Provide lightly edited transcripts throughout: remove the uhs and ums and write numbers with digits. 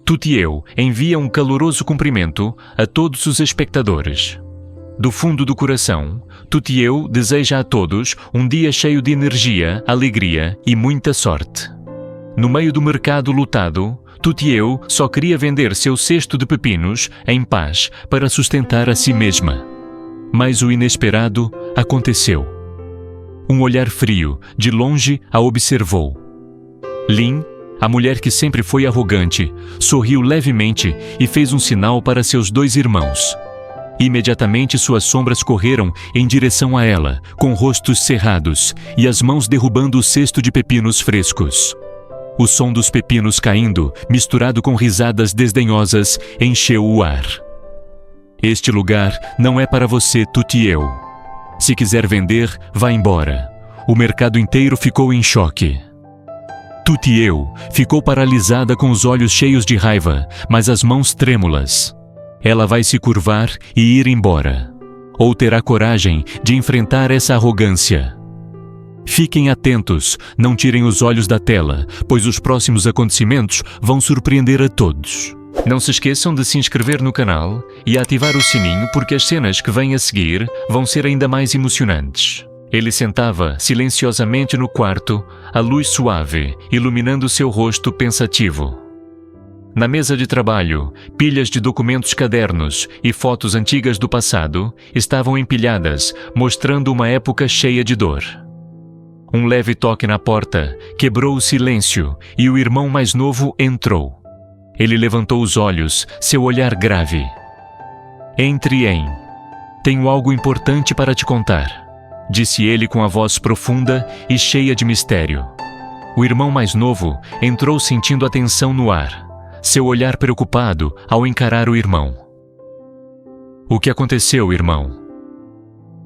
Tutieu envia um caloroso cumprimento a todos os espectadores. Do fundo do coração, Tutieu deseja a todos um dia cheio de energia, alegria e muita sorte. No meio do mercado lotado, Tutieu só queria vender seu cesto de pepinos em paz para sustentar a si mesma. Mas o inesperado aconteceu. Um olhar frio, de longe, a observou. Lin, a mulher que sempre foi arrogante, sorriu levemente e fez um sinal para seus 2 irmãos. Imediatamente suas sombras correram em direção a ela, com rostos cerrados e as mãos derrubando o cesto de pepinos frescos. O som dos pepinos caindo, misturado com risadas desdenhosas, encheu o ar. Este lugar não é para você, Tutieu. Se quiser vender, vá embora. O mercado inteiro ficou em choque. Tutieu ficou paralisada com os olhos cheios de raiva, mas as mãos trêmulas. Ela vai se curvar e ir embora. Ou terá coragem de enfrentar essa arrogância. Fiquem atentos, não tirem os olhos da tela, pois os próximos acontecimentos vão surpreender a todos. Não se esqueçam de se inscrever no canal e ativar o sininho, porque as cenas que vêm a seguir vão ser ainda mais emocionantes. Ele sentava silenciosamente no quarto, a luz suave, iluminando seu rosto pensativo. Na mesa de trabalho, pilhas de documentos, cadernos e fotos antigas do passado estavam empilhadas, mostrando uma época cheia de dor. Um leve toque na porta quebrou o silêncio e o irmão mais novo entrou. Ele levantou os olhos, seu olhar grave. Entre em. Tenho algo importante para te contar, disse ele com a voz profunda e cheia de mistério. O irmão mais novo entrou sentindo a tensão no ar, seu olhar preocupado ao encarar o irmão. O que aconteceu, irmão?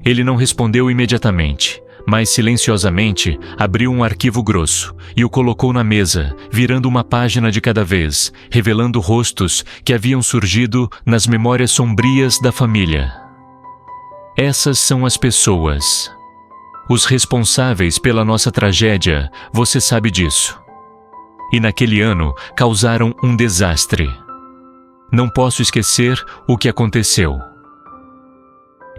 Ele não respondeu imediatamente, mas silenciosamente abriu um arquivo grosso e o colocou na mesa, virando uma página de cada vez, revelando rostos que haviam surgido nas memórias sombrias da família. Essas são as pessoas. Os responsáveis pela nossa tragédia, você sabe disso. E naquele ano causaram um desastre. Não posso esquecer o que aconteceu.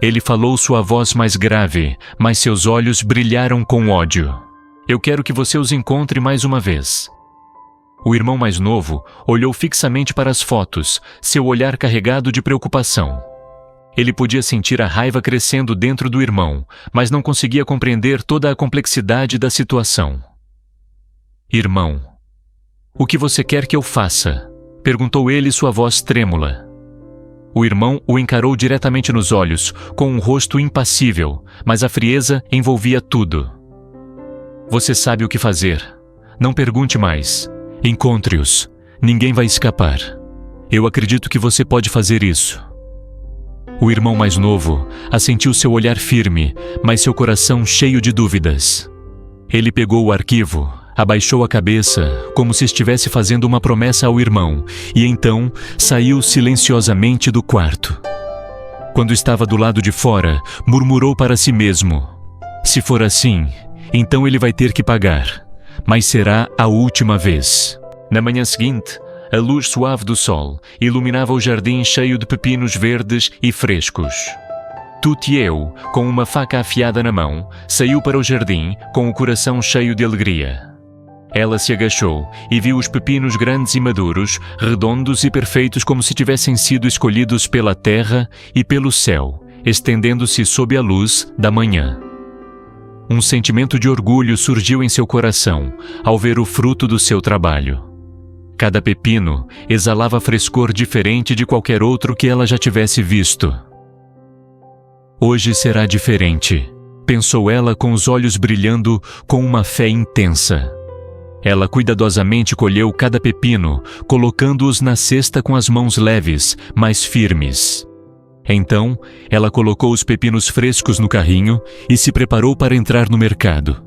Ele falou, sua voz mais grave, mas seus olhos brilharam com ódio. Eu quero que você os encontre mais uma vez. O irmão mais novo olhou fixamente para as fotos, seu olhar carregado de preocupação. Ele podia sentir a raiva crescendo dentro do irmão, mas não conseguia compreender toda a complexidade da situação. Irmão, o que você quer que eu faça? Perguntou ele, sua voz trêmula. O irmão o encarou diretamente nos olhos, com um rosto impassível, mas a frieza envolvia tudo. Você sabe o que fazer. Não pergunte mais. Encontre-os. Ninguém vai escapar. Eu acredito que você pode fazer isso. O irmão mais novo assentiu, seu olhar firme, mas seu coração cheio de dúvidas. Ele pegou o arquivo, abaixou a cabeça, como se estivesse fazendo uma promessa ao irmão, e então saiu silenciosamente do quarto. Quando estava do lado de fora, murmurou para si mesmo: se for assim, então ele vai ter que pagar, mas será a última vez. Na manhã seguinte, a luz suave do sol iluminava o jardim cheio de pepinos verdes e frescos. Tutieu, com uma faca afiada na mão, saiu para o jardim com o coração cheio de alegria. Ela se agachou e viu os pepinos grandes e maduros, redondos e perfeitos, como se tivessem sido escolhidos pela terra e pelo céu, estendendo-se sob a luz da manhã. Um sentimento de orgulho surgiu em seu coração ao ver o fruto do seu trabalho. Cada pepino exalava frescor diferente de qualquer outro que ela já tivesse visto. Hoje será diferente, pensou ela, com os olhos brilhando com uma fé intensa. Ela cuidadosamente colheu cada pepino, colocando-os na cesta com as mãos leves, mas firmes. Então, ela colocou os pepinos frescos no carrinho e se preparou para entrar no mercado.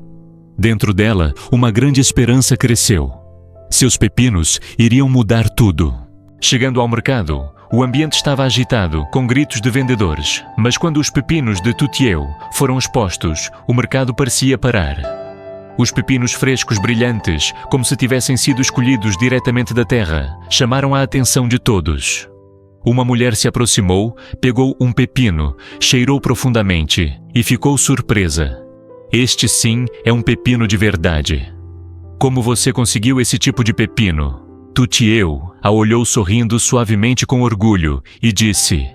Dentro dela, uma grande esperança cresceu. Seus pepinos iriam mudar tudo. Chegando ao mercado, o ambiente estava agitado, com gritos de vendedores, mas quando os pepinos de Tutieu foram expostos, o mercado parecia parar. Os pepinos frescos brilhantes, como se tivessem sido escolhidos diretamente da terra, chamaram a atenção de todos. Uma mulher se aproximou, pegou um pepino, cheirou profundamente e ficou surpresa. Este sim é um pepino de verdade. Como você conseguiu esse tipo de pepino? Tutieu a olhou sorrindo suavemente com orgulho e disse: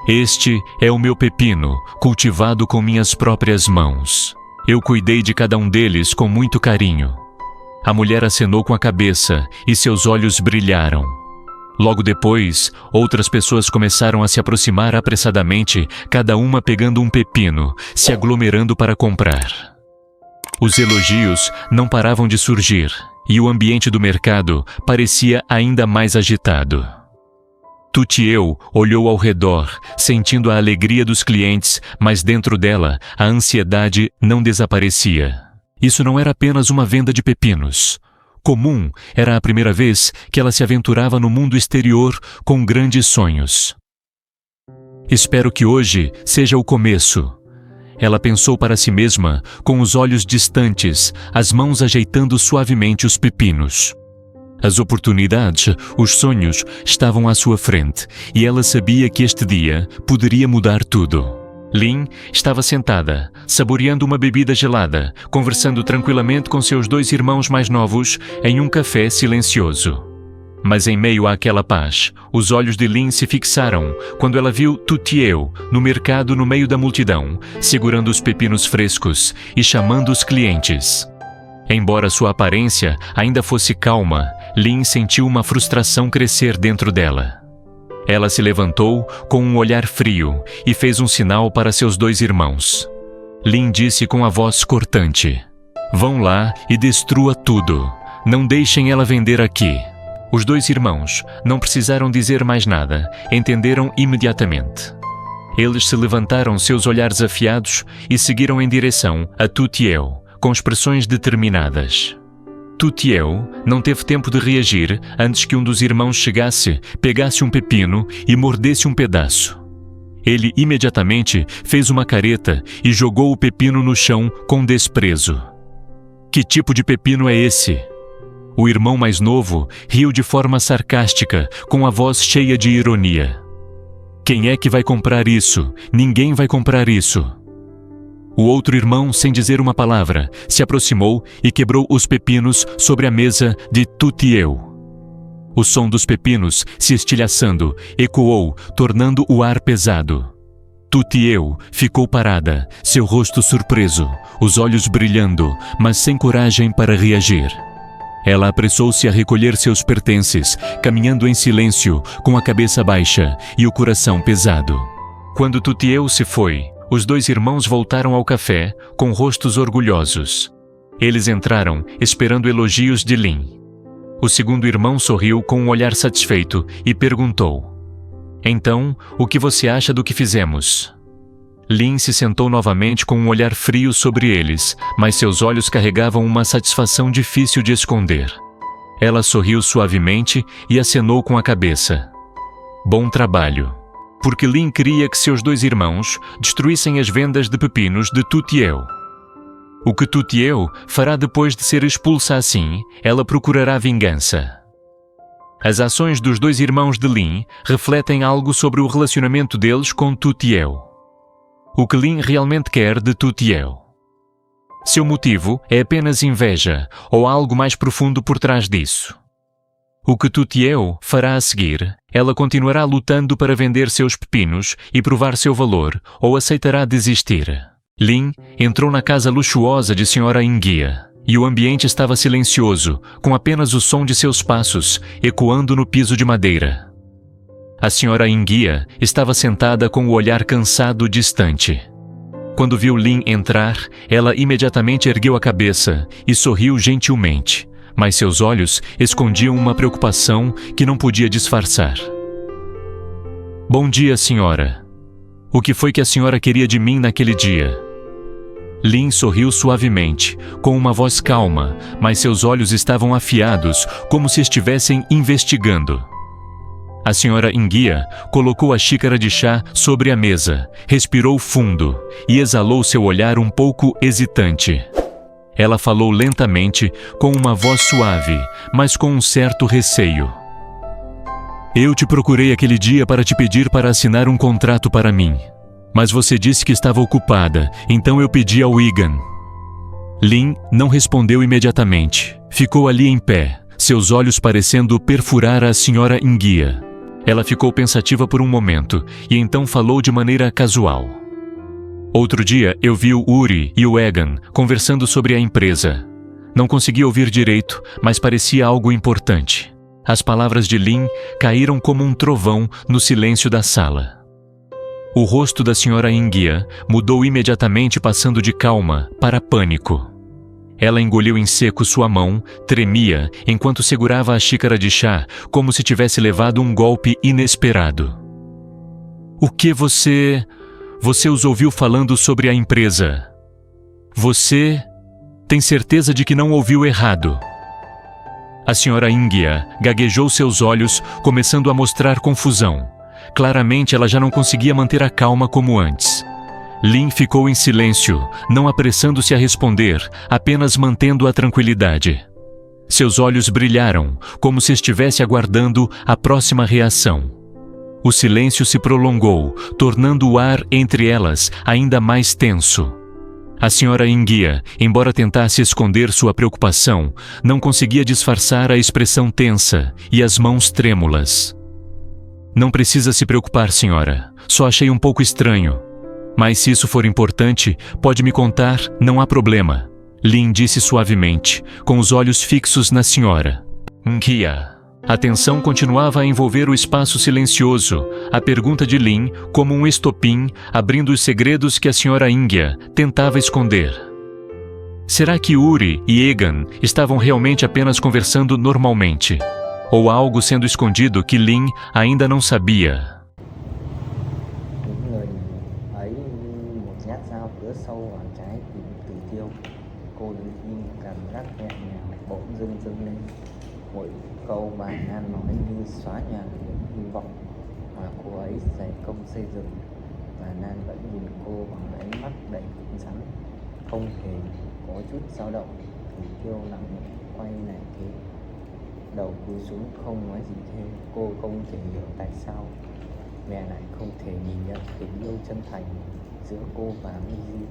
Este é o meu pepino, cultivado com minhas próprias mãos. Eu cuidei de cada um deles com muito carinho. A mulher acenou com a cabeça e seus olhos brilharam. Logo depois, outras pessoas começaram a se aproximar apressadamente, cada uma pegando um pepino, se aglomerando para comprar. Os elogios não paravam de surgir, e o ambiente do mercado parecia ainda mais agitado. Tutieu olhou ao redor, sentindo a alegria dos clientes, mas dentro dela, a ansiedade não desaparecia. Isso não era apenas uma venda de pepinos. Comum era a primeira vez que ela se aventurava no mundo exterior com grandes sonhos. Espero que hoje seja o começo. Ela pensou para si mesma, com os olhos distantes, as mãos ajeitando suavemente os pepinos. As oportunidades, os sonhos, estavam à sua frente, e ela sabia que este dia poderia mudar tudo. Lin estava sentada, saboreando uma bebida gelada, conversando tranquilamente com seus 2 irmãos mais novos em um café silencioso. Mas em meio àquela paz, os olhos de Lin se fixaram quando ela viu Tutieu no mercado no meio da multidão, segurando os pepinos frescos e chamando os clientes. Embora sua aparência ainda fosse calma, Lin sentiu uma frustração crescer dentro dela. Ela se levantou com um olhar frio e fez um sinal para seus 2 irmãos. Lin disse com a voz cortante: Vão lá e destrua tudo. Não deixem ela vender aqui. Os 2 irmãos não precisaram dizer mais nada, entenderam imediatamente. Eles se levantaram seus olhares afiados e seguiram em direção a Tutieu, com expressões determinadas. Tutieu não teve tempo de reagir antes que um dos irmãos chegasse, pegasse um pepino e mordesse um pedaço. Ele imediatamente fez uma careta e jogou o pepino no chão com desprezo. Que tipo de pepino é esse? O irmão mais novo riu de forma sarcástica, com a voz cheia de ironia. Quem é que vai comprar isso? Ninguém vai comprar isso. O outro irmão, sem dizer uma palavra, se aproximou e quebrou os pepinos sobre a mesa de Tutieu. O som dos pepinos, se estilhaçando, ecoou, tornando o ar pesado. Tutieu ficou parada, seu rosto surpreso, os olhos brilhando, mas sem coragem para reagir. Ela apressou-se a recolher seus pertences, caminhando em silêncio, com a cabeça baixa e o coração pesado. Quando Tutieu se foi, os 2 irmãos voltaram ao café, com rostos orgulhosos. Eles entraram, esperando elogios de Lin. O segundo irmão sorriu com um olhar satisfeito e perguntou: Então, o que você acha do que fizemos? Lin se sentou novamente com um olhar frio sobre eles, mas seus olhos carregavam uma satisfação difícil de esconder. Ela sorriu suavemente e acenou com a cabeça. Bom trabalho. Porque Lin queria que seus 2 irmãos destruíssem as vendas de pepinos de Tutieu. O que Tutieu fará depois de ser expulsa assim, ela procurará vingança. As ações dos 2 irmãos de Lin refletem algo sobre o relacionamento deles com Tutieu. O que Lin realmente quer de Tutieu. Seu motivo é apenas inveja ou há algo mais profundo por trás disso. O que Tutieu fará a seguir, ela continuará lutando para vender seus pepinos e provar seu valor, ou aceitará desistir. Lin entrou na casa luxuosa de Sra. Inguia, e o ambiente estava silencioso, com apenas o som de seus passos ecoando no piso de madeira. A Sra. Inguia estava sentada com o olhar cansado distante. Quando viu Lin entrar, ela imediatamente ergueu a cabeça e sorriu gentilmente, mas seus olhos escondiam uma preocupação que não podia disfarçar. Bom dia, senhora. O que foi que a senhora queria de mim naquele dia? Lin sorriu suavemente, com uma voz calma, mas seus olhos estavam afiados, como se estivessem investigando. A Sra. Inguia colocou a xícara de chá sobre a mesa, respirou fundo e exalou seu olhar um pouco hesitante. Ela falou lentamente, com uma voz suave, mas com um certo receio. Eu te procurei aquele dia para te pedir para assinar um contrato para mim. Mas você disse que estava ocupada, então eu pedi ao Egan. Lin não respondeu imediatamente. Ficou ali em pé, seus olhos parecendo perfurar a senhora Inguia. Ela ficou pensativa por um momento, e então falou de maneira casual. Outro dia eu vi o Uri e o Egan conversando sobre a empresa. Não consegui ouvir direito, mas parecia algo importante. As palavras de Lin caíram como um trovão no silêncio da sala. O rosto da senhora Inguia mudou imediatamente, passando de calma para pânico. Ela engoliu em seco sua mão, tremia, enquanto segurava a xícara de chá, como se tivesse levado um golpe inesperado. O que você os ouviu falando sobre a empresa? Você tem certeza de que não ouviu errado? A senhora Inguia gaguejou seus olhos, começando a mostrar confusão. Claramente ela já não conseguia manter a calma como antes. Lin ficou em silêncio, não apressando-se a responder, apenas mantendo a tranquilidade. Seus olhos brilharam, como se estivesse aguardando a próxima reação. O silêncio se prolongou, tornando o ar entre elas ainda mais tenso. A senhora Inguia, embora tentasse esconder sua preocupação, não conseguia disfarçar a expressão tensa e as mãos trêmulas. Não precisa se preocupar, senhora. Só achei um pouco estranho. Mas se isso for importante, pode me contar, não há problema. Lin disse suavemente, com os olhos fixos na senhora. Inguia. A tensão continuava a envolver o espaço silencioso, a pergunta de Lin como um estopim, abrindo os segredos que a senhora Inguia tentava esconder. Será que Uri e Egan estavam realmente apenas conversando normalmente? Ou há algo sendo escondido que Lin ainda não sabia? Những người ấy như một nhát dao cứa sâu vào trái tim Tử Tiêu. Cô đứng im, cảm giác nhẹ nhàng bỗng dưng dâng lên. Mỗi câu bài Nan nói như xóa nhòa những hy vọng mà cô ấy dày công xây dựng. Và Nan vẫn nhìn cô bằng ánh mắt đầy cứng rắn, không hề có chút dao động. Tử Tiêu lặng lẽ quay lại thế, đầu cúi xuống không nói gì thêm. Cô không thể hiểu tại sao mẹ lại không thể nhìn nhận tình yêu chân thành giữa cô và Miji.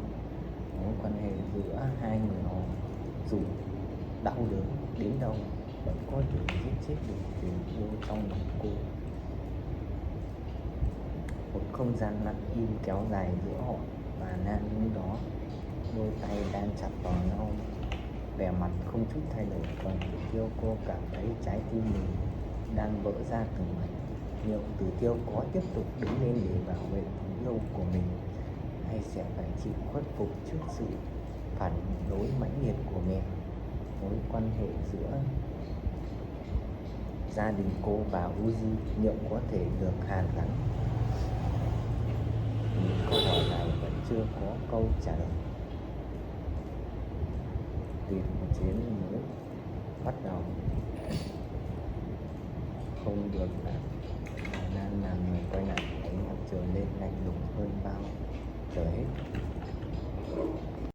Mối quan hệ giữa hai người họ dù đau đớn đến đâu vẫn có thể giết chết được tình yêu trong lòng cô. Một không gian lặng im kéo dài giữa họ và Nan lúc đó. Đôi tay đang chặt vào nhau, vẻ mặt không chút thay đổi. Còn Tử Tiêu, cô cảm thấy trái tim mình đang vỡ ra từng mảnh. Liệu Tử Tiêu có tiếp tục đứng lên để bảo vệ tình yêu của mình, hay sẽ phải chịu khuất phục trước sự phản đối mãnh liệt của mẹ? Mối quan hệ giữa gia đình cô và Uzi liệu có thể được hàn gắn? Những câu hỏi này vẫn chưa có câu trả lời. Vì một chuyến mới bắt đầu không được làm. Nan làm người quay lại, ánh mặt trời lên lạnh lùng hơn bao giờ hết.